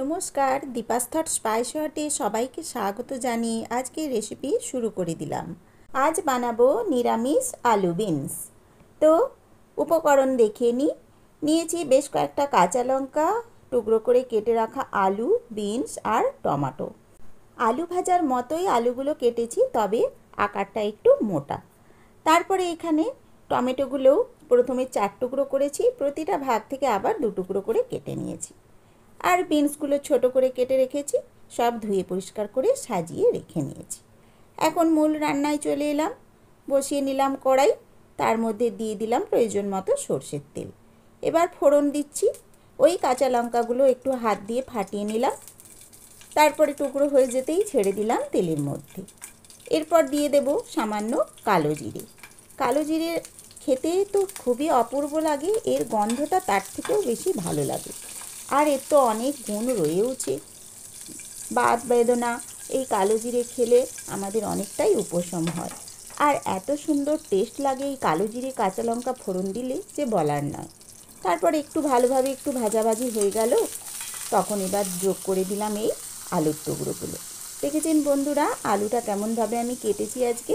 নমস্কার, Deepa's thought spice হটে সবাইকে স্বাগত জানিয়ে আজকে রেসিপি শুরু করে দিলাম। আজ বানাবো নিরামিষ আলু বিনস। তো উপকরণ দেখে নিয়েছি বেশ কয়েকটা কাঁচা লঙ্কা, টুকরো করে কেটে রাখা আলু, বিনস আর টমেটো। আলু ভাজার মতোই আলুগুলো কেটেছি, তবে আকারটা একটু মোটা। তারপরে এখানে টমেটোগুলো প্রথমে 4 টুকরো করেছি, প্রতিটা ভাগ থেকে আবার 2 টুকরো করে কেটে নিয়েছি। আর বিনসগুলো ছোট করে কেটে রেখেছি, সব ধুয়ে পরিষ্কার করে সাজিয়ে রেখে নিয়েছি। এখন মূল রান্নায় চলে এলাম। বসিয়ে নিলাম কড়াই, তার মধ্যে দিয়ে দিলাম প্রয়োজন মতো সর্ষের তেল। এবার ফোড়ন দিচ্ছি। ওই কাঁচা লঙ্কাগুলো একটু হাত দিয়ে ফাটিয়ে নিলাম, তারপরে টুকরো হয়ে যেতেই ছেড়ে দিলাম তেলের মধ্যে। এরপর দিয়ে দেব সামান্য কালো জিরে। কালো জিরে খেতে তো খুবই অপূর্ব লাগে, এর গন্ধটা তার থেকেও বেশি ভালো লাগে। আর এর তো অনেক গুণ রয়েওছে। বাত বেদনা এই কালো জিরে খেলে আমাদের অনেকটাই উপশম হয়। আর এত সুন্দর টেস্ট লাগে এই কালো জিরে কাঁচা লঙ্কা ফোড়ন দিলে যে বলার নয়। তারপর একটু ভালোভাবে একটু ভাজাভাজি হয়ে গেল, তখন এবার যোগ করে দিলাম এই আলুর টুকরোগুলো। দেখেছেন বন্ধুরা আলুটা কেমনভাবে আমি কেটেছি আজকে।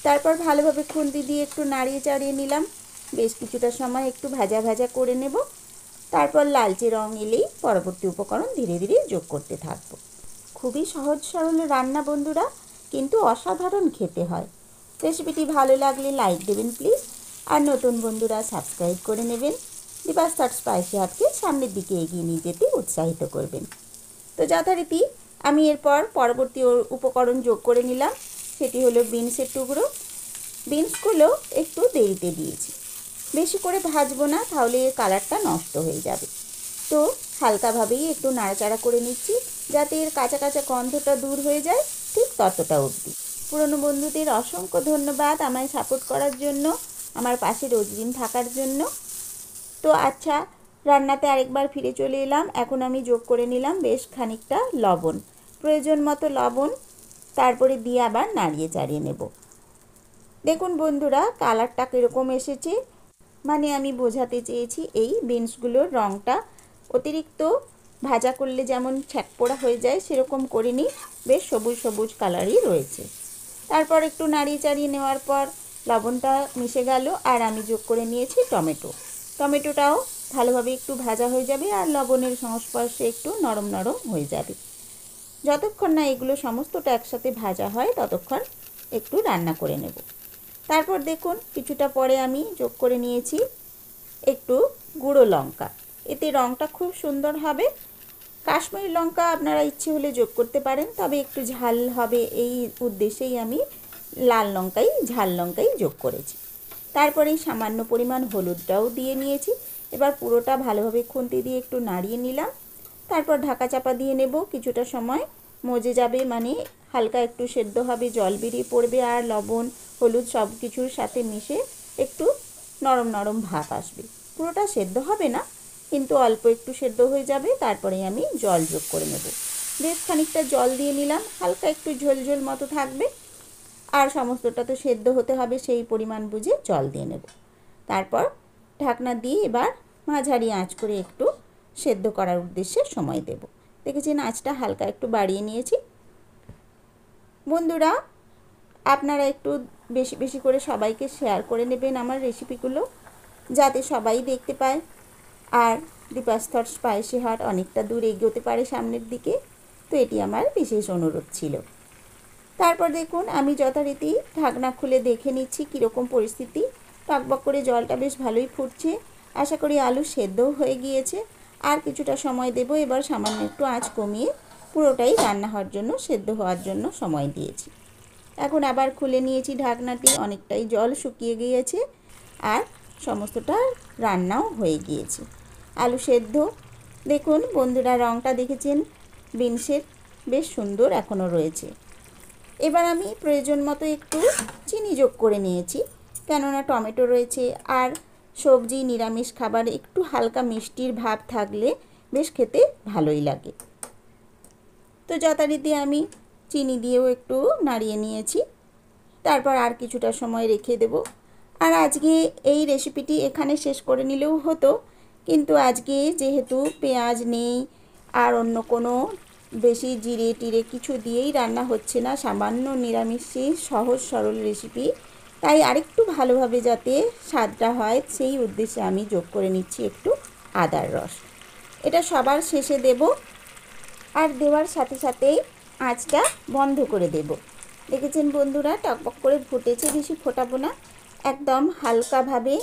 তারপর ভালোভাবে খুন্তি দিয়ে একটু নাড়িয়ে চাড়িয়ে নিলাম। বেশ কিছুটা সময় একটু ভাজা ভাজা করে নেব। তারপর লালচে রং এলেই পরবর্তী উপকরণ ধীরে ধীরে যোগ করতে থাকবো। খুবই সহজ সরল রান্না বন্ধুরা, কিন্তু অসাধারণ খেতে হয়। রেসিপিটি ভালো লাগলে লাইক দেবেন প্লিজ, আর নতুন বন্ধুরা সাবস্ক্রাইব করে নেবেন। দীপাস থট স্পাইসি হাটকে সামনের দিকে এগিয়ে নিয়ে যেতে উৎসাহিত করবেন। তো যথারীতি আমি এরপর পরবর্তী উপকরণ যোগ করে নিলাম। সেটি হলো বিনসের টুকরো। বিনসগুলো একটু দেরিতে দিয়েছি, বেশি করে ভাজবো না, তাহলে এর কালারটা নষ্ট হয়ে যাবে। তো হালকাভাবেই একটু নাড়াচাড়া করে নিচ্ছি, যাতে এর কাঁচা কাঁচা গন্ধটা দূর হয়ে যায়, ঠিক ততটা অবধি। পুরনো বন্ধুদের অসংখ্য ধন্যবাদ আমায় সাপোর্ট করার জন্য, আমার পাশে রোজদিন থাকার জন্য। তো আচ্ছা, রান্নাতে আরেকবার ফিরে চলে এলাম। এখন আমি যোগ করে নিলাম বেশ খানিকটা লবণ, প্রয়োজন মতো লবণ। তারপরে দিয়ে আবার নাড়িয়ে চাড়িয়ে নেব। দেখুন বন্ধুরা কালারটা কীরকম এসেছে, মানে আমি বোঝাতে চেয়েছি এই বিনসগুলোর রঙটা অতিরিক্ত ভাজা করলে যেমন ছ্যাঁকপোড়া হয়ে যায় সেরকম করিনি, বেশ সবুজ সবুজ কালারই রয়েছে। তারপর একটু নাড়িয়ে চাড়িয়ে নেওয়ার পর লবণটা মিশে গেল, আর আমি যোগ করে নিয়েছি টমেটো। টমেটোটাও ভালোভাবে একটু ভাজা হয়ে যাবে, আর লবণের সংস্পর্শে একটু নরম নরম হয়ে যাবে। যতক্ষণ না এগুলো সমস্তটা একসাথে ভাজা হয় ততক্ষণ একটু রান্না করে নেব। তারপর দেখুন কিছুটা পরে আমি যোগ করে নিয়েছি একটু গুঁড়ো লঙ্কা। এতে রঙটা খুব সুন্দর হবে। কাশ্মীরি লঙ্কা আপনারা ইচ্ছে হলে যোগ করতে পারেন, তবে একটু ঝাল হবে এই উদ্দেশ্যেই আমি ঝাল লঙ্কাই যোগ করেছি। তারপরে সামান্য পরিমাণ হলুদটাও দিয়ে নিয়েছি। এবার পুরোটা ভালোভাবে খুন্তি দিয়ে একটু নাড়িয়ে নিলাম। তারপর ঢাকা চাপা দিয়ে নেব। কিছুটা সময় মজে যাবে, মানে হালকা একটু সেদ্ধ হবে, জল বেরিয়ে পড়বে, আর লবণ হলুদ সব কিছুর সাথে মিশে একটু নরম নরম ভাব আসবে। পুরোটা সেদ্ধ হবে না, কিন্তু অল্প একটু সেদ্ধ হয়ে যাবে। তারপরে আমি জল যোগ করে নেব। বেশ খানিকটা জল দিয়ে নিলাম, হালকা একটু ঝোল ঝোল মতো থাকবে, আর সমস্তটা তো সেদ্ধ হতে হবে, সেই পরিমাণ বুঝে জল দিয়ে নেব। তারপর ঢাকনা দিয়ে এবার মাঝারি আঁচ করে একটু সেদ্ধ করার উদ্দেশ্যে সময় দেব। দেখেছেন আঁচটা হালকা একটু বাড়িয়ে নিয়েছি। বন্ধুরা আপনারা একটু বেশি বেশি করে সবাইকে শেয়ার করে নেবেন আমার রেসিপিগুলো, যাতে সবাই দেখতে পায়, আর দীপাস থট স্পাইসি হাট অনেকটা দূর এগোতে পারে সামনের দিকে। তো এটি আমার বিশেষ অনুরোধ ছিল। তারপর দেখুন আমি যথারীতি ঢাকনা খুলে দেখে নিচ্ছি কীরকম পরিস্থিতি। টকবক করে জলটা বেশ ভালোই ফুটছে। আশা করি আলু সেদ্ধও হয়ে গিয়েছে। আর কিছুটা সময় দেব। এবার সামান্য একটু আঁচ কমিয়ে পুরোটাই রান্না হওয়ার জন্য, সেদ্ধ হওয়ার জন্য সময় দিয়েছি। এখন আবার খুলে নিয়েছি ঢাকনাটি, অনেকটাই জল শুকিয়ে গিয়েছে, আর সমস্তটা রান্নাও হয়ে গিয়েছে। আলু সেদ্ধ দেখুন বন্ধুরা, রঙটা দেখেছেন বিনসের বেশ সুন্দর এখনও রয়েছে। এবার আমি প্রয়োজন মতো একটু চিনি যোগ করে নিয়েছি, কেননা টমেটো রয়েছে, আর সবজি নিরামিষ খাবার একটু হালকা মিষ্টির ভাব থাকলে বেশ খেতে ভালোই লাগে। তো যথারীতি আমি চিনি দিয়েও একটু নাড়িয়ে নিয়েছি। তারপর আর কিছুটা সময় রেখে দেব। আর আজকে এই রেসিপিটি এখানে শেষ করে নিলেও হতো, কিন্তু আজকে যেহেতু পেঁয়াজ নেই, আর অন্য কোনো বেশি জিরে টিরে কিছু দিয়েই রান্না হচ্ছে না, সামান্য নিরামিষই সহজ সরল রেসিপি। তাই আরেকটু ভালোভাবে যাতে স্বাদটা হয় সেই উদ্দেশ্যে আমি যোগ করে নিচ্ছি একটু আদার রস। এটা সবার শেষে দেব, আর দেওয়ার সাথে সাথেই আঁচটা বন্ধ করে দেব। দেখেছেন বন্ধুরা, টকবক করে ফুটেছে, বেশি ফোটাবো না, একদম হালকাভাবে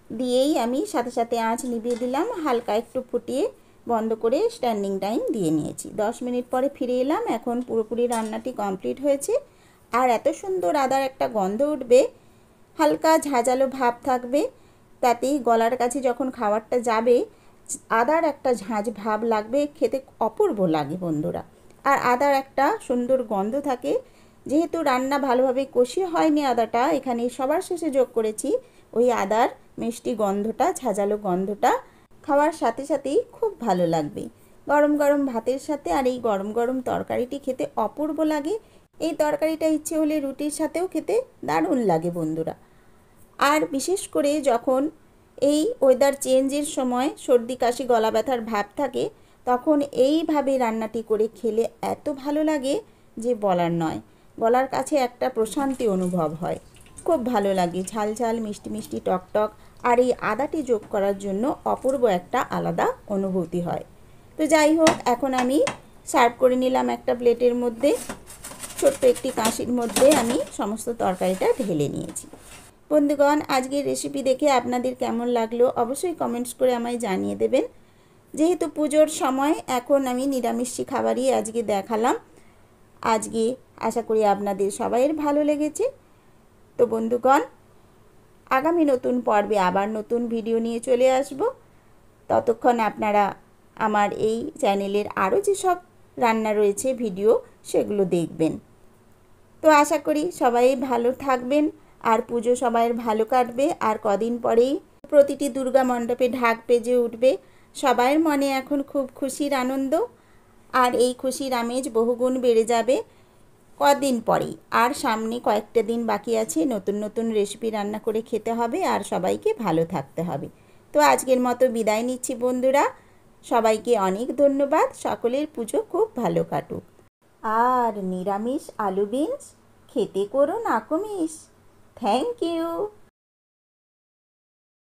দিয়েই আমি সাথে সাথে আঁচ নিভিয়ে দিলাম। হালকা একটু ফুটিয়ে বন্ধ করে স্ট্যান্ডিং টাইম দিয়ে নিয়েছি। 10 মিনিট পরে ফিরে এলাম। এখন পুরোপুরি রান্নাটি কমপ্লিট হয়েছে। আর এত সুন্দর আদার একটা গন্ধ উঠবে, হালকা ঝাঁঝালো ভাব থাকবে, তাতেই গলার কাছে যখন খাবারটা যাবে আদার একটা ঝাঁঝ ভাব লাগবে, খেতে অপূর্ব লাগে বন্ধুরা। আর আদার একটা সুন্দর গন্ধ থাকে। যেহেতু রান্না ভালোভাবে কষিয়ে হয়নি আদাটা, এখানে সবার শেষে যোগ করেছি, ওই আদার মিষ্টি গন্ধটা, ঝাঁঝালো গন্ধটা খাওয়ার সাথে সাথেই খুব ভালো লাগবে গরম গরম ভাতের সাথে। আর এই গরম গরম তরকারিটি খেতে অপূর্ব লাগে। এই তরকারিটা ইচ্ছে হলে রুটির সাথেও খেতে দারুণ লাগে বন্ধুরা। আর বিশেষ করে যখন এই ওয়েদার চেঞ্জের সময় সর্দি কাশি গলা ব্যথার ভাব থাকে, তখন এইভাবে রান্নাটি করে খেলে এত ভালো লাগে যে বলার নয়। গলার কাছে একটা প্রশান্তি অনুভব হয়, খুব ভালো লাগে। ঝাল ঝাল মিষ্টি মিষ্টি টক টক, আর এই আদাটি যোগ করার জন্য অপূর্ব একটা আলাদা অনুভূতি হয়। তো যাই হোক, এখন আমি সার্ভ করে নিলাম একটা প্লেটের মধ্যে। ছোট্ট একটি কাঁশির মধ্যে আমি সমস্ত তরকারিটা ঢেলে নিয়েছি। বন্ধুগণ, আজকের রেসিপি দেখে আপনাদের কেমন লাগলো অবশ্যই কমেন্টস করে আমায় জানিয়ে দেবেন। যেহেতু পুজোর সময়, এখন আমি নিরামিষি খাবারই আজকে দেখালাম। আজকে আশা করি আপনাদের সবাইয়ের ভালো লেগেছে। তো বন্ধুগণ, আগামী নতুন পর্বে আবার নতুন ভিডিও নিয়ে চলে আসব। ততক্ষণ আপনারা আমার এই চ্যানেলের আরও যেসব রান্না রয়েছে ভিডিও, সেগুলো দেখবেন। তো আশা করি সবাই ভালো থাকবেন, আর পুজো সবাইয়ের ভালো কাটবে। আর কদিন পরেই প্রতিটি দুর্গা মণ্ডপে ঢাক বেজে উঠবে। সবাইয়ের মনে এখন খুব খুশির আনন্দ, আর এই খুশির আমেজ বহুগুণ বেড়ে যাবে কদিন পরেই। আর সামনে কয়েকটা দিন বাকি আছে, নতুন নতুন রেসিপি রান্না করে খেতে হবে, আর সবাইকে ভালো থাকতে হবে। তো আজকের মতো বিদায় নিচ্ছি বন্ধুরা। সবাইকে অনেক ধন্যবাদ। সকলের পুজো খুব ভালো কাটুক। আর নিরামিষ আলু বিনস খেতে করো না কমিস। Thank you.